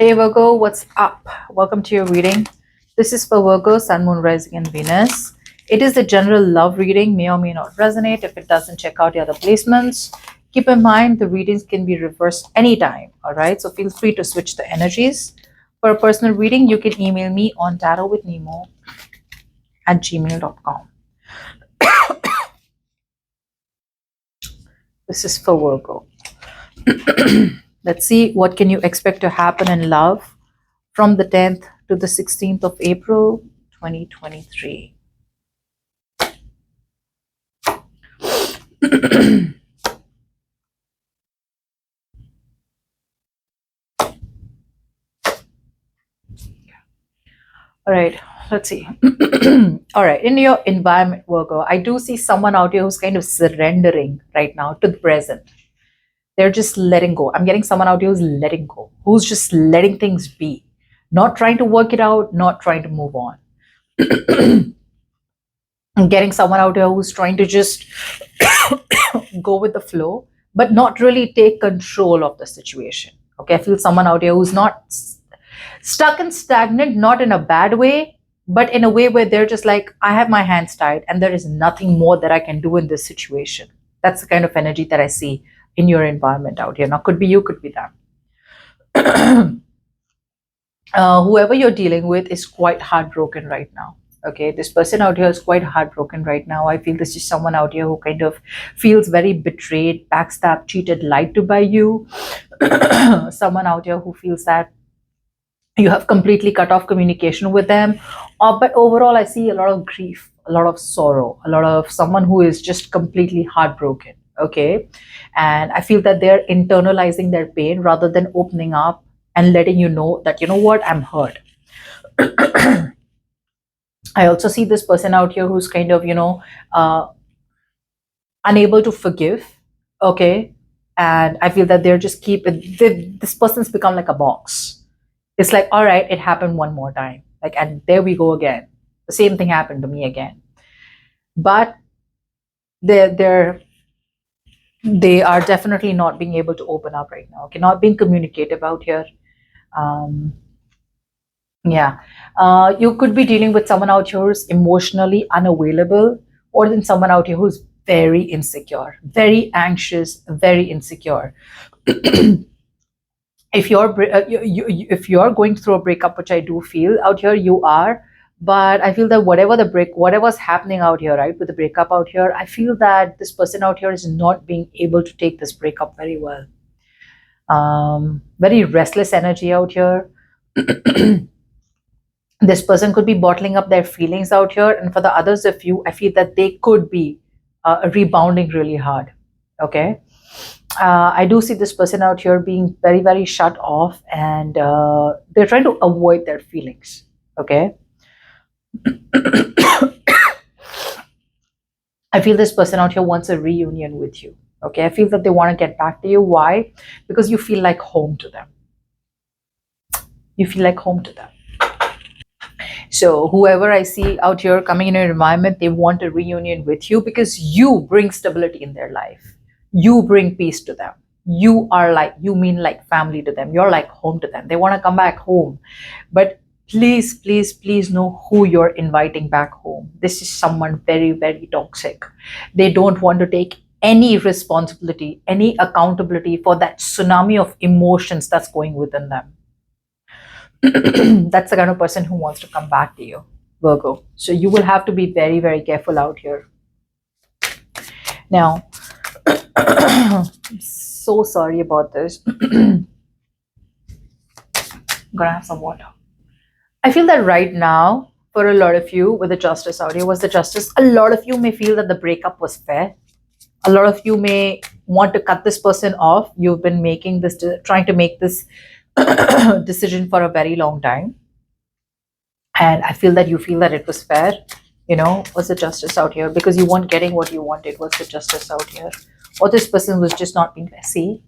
Hey Virgo, what's up? Welcome to your reading. This is for Virgo, Sun, Moon, Rising, and Venus. It is the general love reading, may or may not resonate. If it doesn't, check out the other placements. Keep in mind the readings can be reversed anytime, all right? So feel free to switch the energies. For a personal reading, you can email me on tarotwithnemo@gmail.com. This is for Virgo. Let's see what can you expect to happen in love from the 10th to the 16th of April 2023. All right, let's see. All right, in your environment, Virgo, I do see someone out here who's kind of surrendering right now to the present. They're just letting go. I'm getting someone out here who's letting go, who's just letting things be, not trying to work it out, not trying to move on. I'm getting someone out here who's trying to just go with the flow, but not really take control of the situation. Okay, I feel someone out here who's not stuck and stagnant, not in a bad way, but in a way where they're just like, I have my hands tied and there is nothing more that I can do in this situation. That's the kind of energy that I see in your environment out here. Now, could be you, could be them. Whoever you're dealing with is quite heartbroken right now. Okay, this person out here is quite heartbroken right now. I feel this is someone out here who kind of feels very betrayed, backstabbed, cheated, lied to by you. Someone out here who feels that you have completely cut off communication with them. But overall, I see a lot of grief, a lot of sorrow, a lot of someone who is just completely heartbroken. Okay, and I feel that they're internalizing their pain rather than opening up and letting you know that, you know what, I'm hurt. I also see this person out here who's kind of, unable to forgive. Okay, and I feel that they're just this person's become like a box. It's like, all right, it happened one more time, like, and there we go again. The same thing happened to me again. But they are definitely not being able to open up right now. Okay, not being communicative out here. Yeah, you could be dealing with someone out here who's emotionally unavailable, or then someone out here who's very insecure, very anxious, very insecure. If if you're going through a breakup, which I do feel out here you are, but I feel that whatever's happening out here, right, with the breakup out here, I feel that this person out here is not being able to take this breakup very well. Very restless energy out here. This person could be bottling up their feelings out here, and for the others of you, I feel that they could be rebounding really hard. Okay, I do see this person out here being very, very shut off, and they're trying to avoid their feelings. Okay. I feel this person out here wants a reunion with you. Okay, I feel that they want to get back to you. Why? Because you feel like home to them. You feel like home to them. So whoever I see out here coming in your environment, they want a reunion with you because you bring stability in their life. You bring peace to them. You mean like family to them. You're like home to them. They want to come back home. But please, please, please know who you're inviting back home. This is someone very, very toxic. They don't want to take any responsibility, any accountability for that tsunami of emotions that's going within them. That's the kind of person who wants to come back to you, Virgo. So you will have to be very, very careful out here. Now, I'm so sorry about this. I'm gonna have some water. I feel that right now, for a lot of you, with the justice out here, was the justice. A lot of you may feel that the breakup was fair. A lot of you may want to cut this person off. You've been trying to make this decision for a very long time, and I feel that you feel that it was fair. Was the justice out here because you weren't getting what you wanted? Was the justice out here, or this person was just not being messy?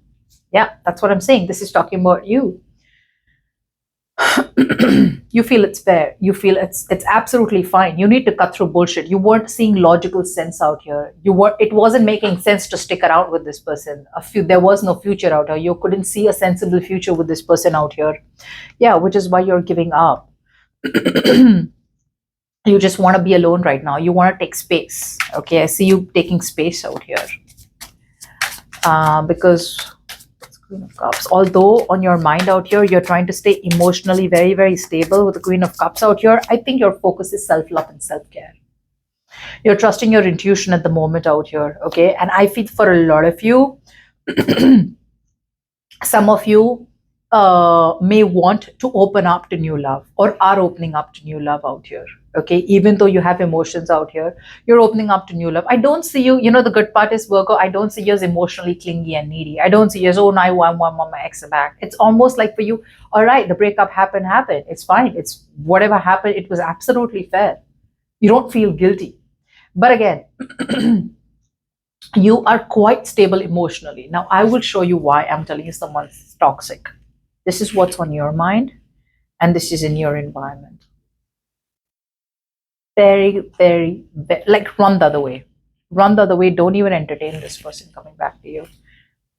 Yeah, that's what I'm saying. This is talking about you. You feel it's fair. You feel it's absolutely fine. You need to cut through bullshit. You weren't seeing logical sense out here. It wasn't making sense to stick around with this person. There was no future out here. You couldn't see a sensible future with this person out here. Yeah, which is why you're giving up. You just want to be alone right now. You want to take space. Okay, I see you taking space out here. Because Queen of Cups. Although on your mind out here, you're trying to stay emotionally very, very stable with the Queen of Cups out here. I think your focus is self-love and self-care. You're trusting your intuition at the moment out here. Okay, and I feel for a lot of you, some of you may want to open up to new love or are opening up to new love out here. Okay, even though you have emotions out here, you're opening up to new love. I don't see you, the good part is Virgo, I don't see you as emotionally clingy and needy. I don't see you as, oh, now I want my ex back. It's almost like for you, all right, the breakup happened. It's fine. It's whatever happened, it was absolutely fair. You don't feel guilty. But again, you are quite stable emotionally. Now, I will show you why I'm telling you someone's toxic. This is what's on your mind, and this is in your environment. Very, very, like run the other way. Run the other way. Don't even entertain this person coming back to you.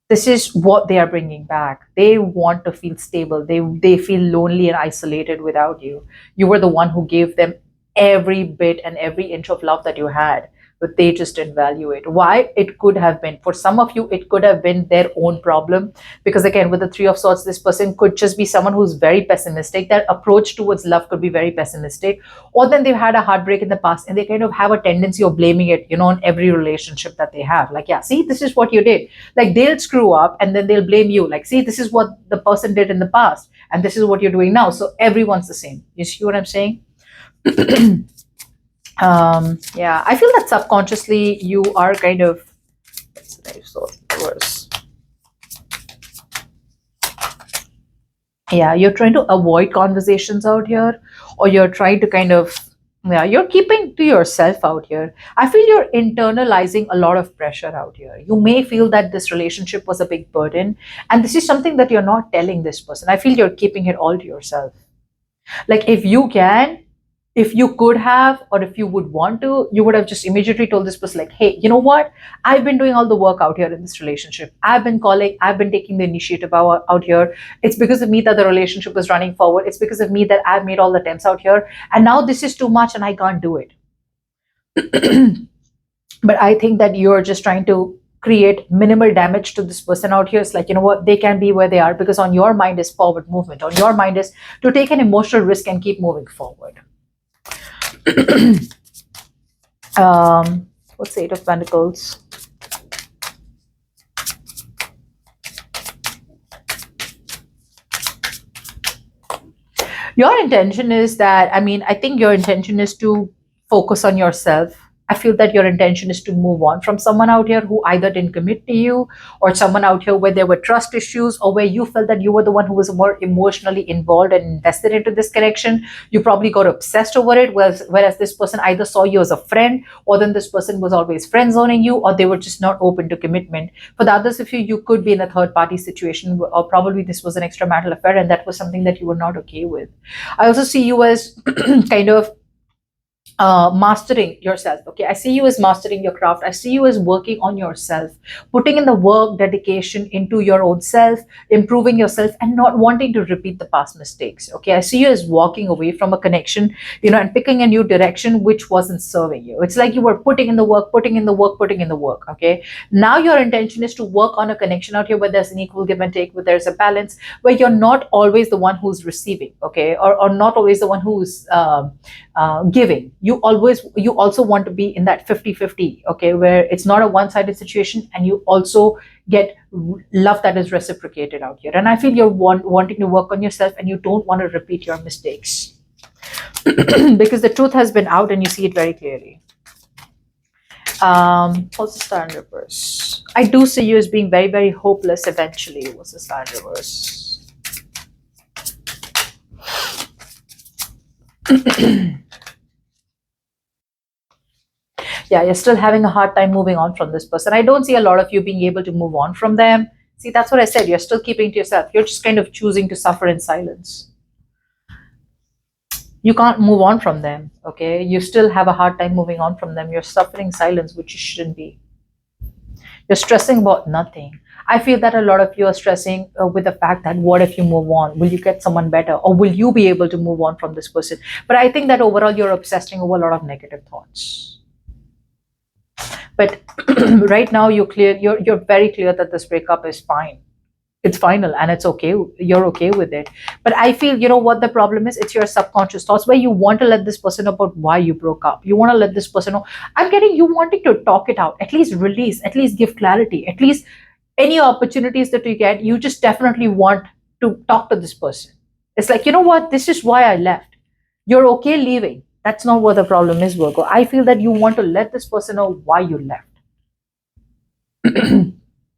This is what they are bringing back. They want to feel stable. They feel lonely and isolated without you. You were the one who gave them every bit and every inch of love that you had, but they just didn't value it. Why? It could have been, for some of you, it could have been their own problem. Because again, with the Three of Swords, this person could just be someone who's very pessimistic. Their approach towards love could be very pessimistic. Or then they've had a heartbreak in the past and they kind of have a tendency of blaming it, on every relationship that they have. Like, yeah, see, this is what you did. Like, they'll screw up and then they'll blame you. Like, see, this is what the person did in the past and this is what you're doing now. So everyone's the same. You see what I'm saying? Yeah, I feel that subconsciously you are kind of, yeah, you're trying to avoid conversations out here, or you're trying to kind of, yeah, you're keeping to yourself out here. I feel you're internalizing a lot of pressure out here. You may feel that this relationship was a big burden, and this is something that you're not telling this person. I feel you're keeping it all to yourself. Like, if you could have, or if you would want to, you would have just immediately told this person, like, hey, you know what? I've been doing all the work out here in this relationship. I've been calling, I've been taking the initiative out here. It's because of me that the relationship is running forward. It's because of me that I've made all the attempts out here. And now this is too much and I can't do it. But I think that you're just trying to create minimal damage to this person out here. It's like, you know what, they can be where they are, because on your mind is forward movement. On your mind is to take an emotional risk and keep moving forward. What's the Eight of Pentacles? Your intention is that, I think your intention is to focus on yourself. I feel that your intention is to move on from someone out here who either didn't commit to you, or someone out here where there were trust issues, or where you felt that you were the one who was more emotionally involved and invested into this connection. You probably got obsessed over it, whereas this person either saw you as a friend, or then this person was always friend zoning you, or they were just not open to commitment. For the others of you, you could be in a third party situation, or probably this was an extramarital affair and that was something that you were not okay with. I also see you as kind of mastering yourself. Okay, I see you as mastering your craft. I see you as working on yourself, putting in the work, dedication into your own self, improving yourself, and not wanting to repeat the past mistakes. Okay, I see you as walking away from a connection, and picking a new direction which wasn't serving you. It's like you were putting in the work, putting in the work, putting in the work. Okay, now your intention is to work on a connection out here where there's an equal give and take, where there's a balance, where you're not always the one who's receiving, okay, or not always the one who's giving. You also want to be in that 50-50, okay, where it's not a one-sided situation, and you also get love that is reciprocated out here. And I feel you're wanting to work on yourself, and you don't want to repeat your mistakes because the truth has been out and you see it very clearly. What's the Star in reverse? I do see you as being very, very hopeless eventually. What's the Star in reverse? Yeah, you're still having a hard time moving on from this person. I don't see a lot of you being able to move on from them. See, that's what I said. You're still keeping to yourself. You're just kind of choosing to suffer in silence. You can't move on from them, okay? You still have a hard time moving on from them. You're suffering silence, which you shouldn't be. You're stressing about nothing. I feel that a lot of you are stressing with the fact that what if you move on? Will you get someone better? Or will you be able to move on from this person? But I think that overall you're obsessing over a lot of negative thoughts. But right now you're very clear that this breakup is fine. It's final and it's okay. You're okay with it. But I feel, you know what the problem is? It's your subconscious thoughts where you want to let this person know about why you broke up. You want to let this person know. I'm getting you wanting to talk it out, at least release, at least give clarity, at least any opportunities that you get, you just definitely want to talk to this person. It's like, you know what? This is why I left. You're okay leaving. That's not what the problem is, Virgo. I feel that you want to let this person know why you left.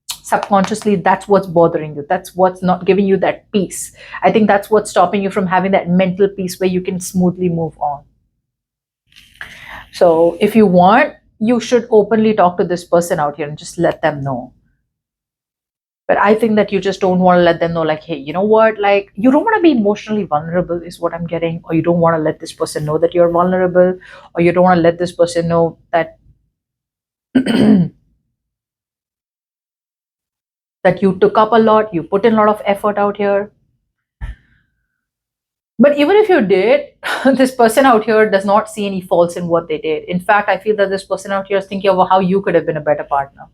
Subconsciously, that's what's bothering you. That's what's not giving you that peace. I think that's what's stopping you from having that mental peace where you can smoothly move on. So if you want, you should openly talk to this person out here and just let them know. But I think that you just don't want to let them know, like, hey, you know what? Like, you don't want to be emotionally vulnerable, is what I'm getting. Or you don't want to let this person know that you're vulnerable. Or you don't want to let this person know that that you took up a lot, you put in a lot of effort out here. But even if you did, this person out here does not see any faults in what they did. In fact, I feel that this person out here is thinking of how you could have been a better partner.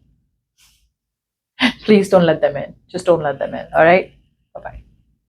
Please don't let them in. Just don't let them in. All right? Bye-bye.